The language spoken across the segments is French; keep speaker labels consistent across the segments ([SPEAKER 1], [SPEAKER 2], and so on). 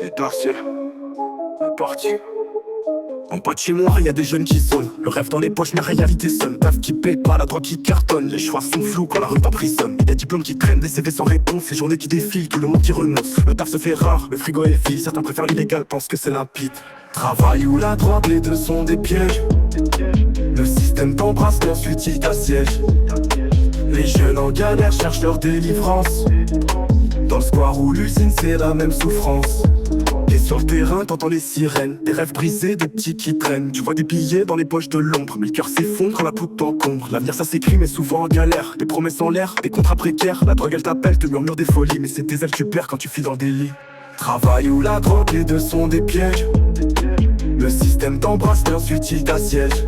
[SPEAKER 1] Des partiels, parti. En bas de chez moi, y a des jeunes qui sonnent. Le rêve dans les poches, mais réalité sonne. Taf qui paie pas, la drogue qui cartonne. Les choix sont flous quand la rue t'emprisonne. Y'a des diplômes qui traînent, des CV sans réponse. Ces journées qui défilent, tout le monde qui renonce. Le taf se fait rare, le frigo est vide. Certains préfèrent l'illégal, pensent que c'est limpide. Travail ou la drogue, les deux sont des pièges. Le système t'embrasse, mais ensuite il t'assiège. Les jeunes en galère cherchent leur délivrance. Dans le square ou l'usine, c'est la même souffrance. Et sur le terrain, t'entends les sirènes. Des rêves brisés, des petits qui traînent. Tu vois des billets dans les poches de l'ombre. Mais le cœur s'effondre quand la poutre t'encombre. L'avenir ça s'écrit mais souvent en galère. Des promesses en l'air, des contrats précaires. La drogue elle t'appelle, te murmure des folies. Mais c'est tes ailes tu perds quand tu files dans le délit. Travail ou la drogue, les deux sont des pièges. Le système t'embrasse mais ensuite il t'assiège.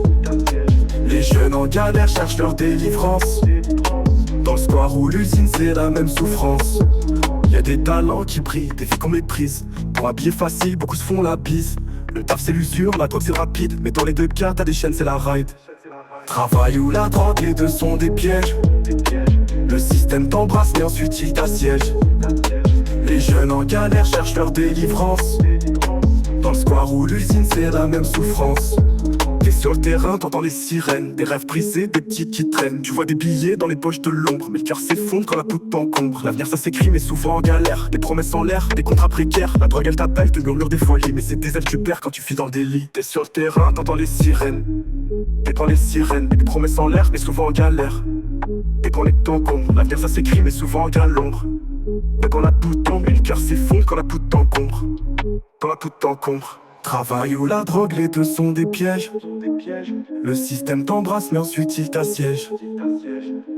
[SPEAKER 1] Les jeunes en galère cherchent leur délivrance. Dans le square ou l'usine c'est la même souffrance. Y'a des talents qui brillent, des filles qu'on méprise. Pour un billet facile, beaucoup se font la bise. Le taf c'est l'usure, la drogue c'est rapide. Mais dans les deux cas, t'as des chaînes, c'est la ride. Travail ou la drogue, les deux sont des pièges. Le système t'embrasse mais ensuite il t'assiège. Les jeunes en galère cherchent leur délivrance. Dans le square ou l'usine c'est la même souffrance. T'es sur le terrain, t'entends les sirènes. Des rêves brisés, des petites qui traînent. Tu vois des billets dans les poches de l'ombre. Mais le cœur s'effondre quand la poutre t'encombre. L'avenir ça s'écrit mais souvent en galère. Des promesses en l'air, des contrats précaires. La drogue elle t'appelle, te murmure des folies. Mais c'est tes ailes tu perds quand tu files dans le délit. T'es sur le terrain, t'entends les sirènes. T'entends les sirènes, des promesses en l'air mais souvent en galère. Et quand les t'encombre, l'avenir ça s'écrit mais souvent en galère. Mais quand la poutre tombe, et le cœur s'effondre quand la poutre t'encombre. Quand la poutre t'encombre. Travail ou la drogue, les deux sont des pièges. Le système t'embrasse mais ensuite il t'assiège.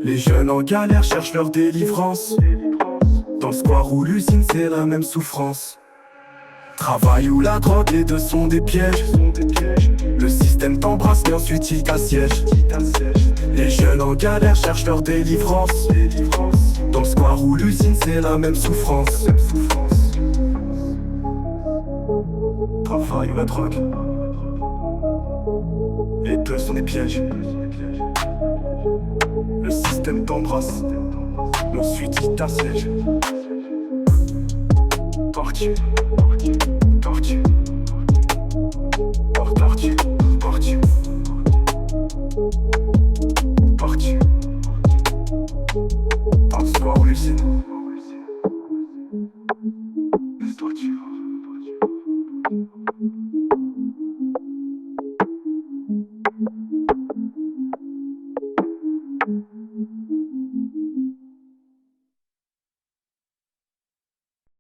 [SPEAKER 1] Les jeunes en galère cherchent leur délivrance. Dans le square ou l'usine c'est la même souffrance. Travail ou la drogue, les deux sont des pièges. Le système t'embrasse mais ensuite il t'assiège. Les jeunes en galère cherchent leur délivrance. Dans le square ou l'usine c'est la même souffrance. Travail ou la drogue, les deux sont des pièges. Le système t'embrasse, ensuite il t'assiège. Parti, parti, parti, parti, parti. Dans le soir ou l'usine.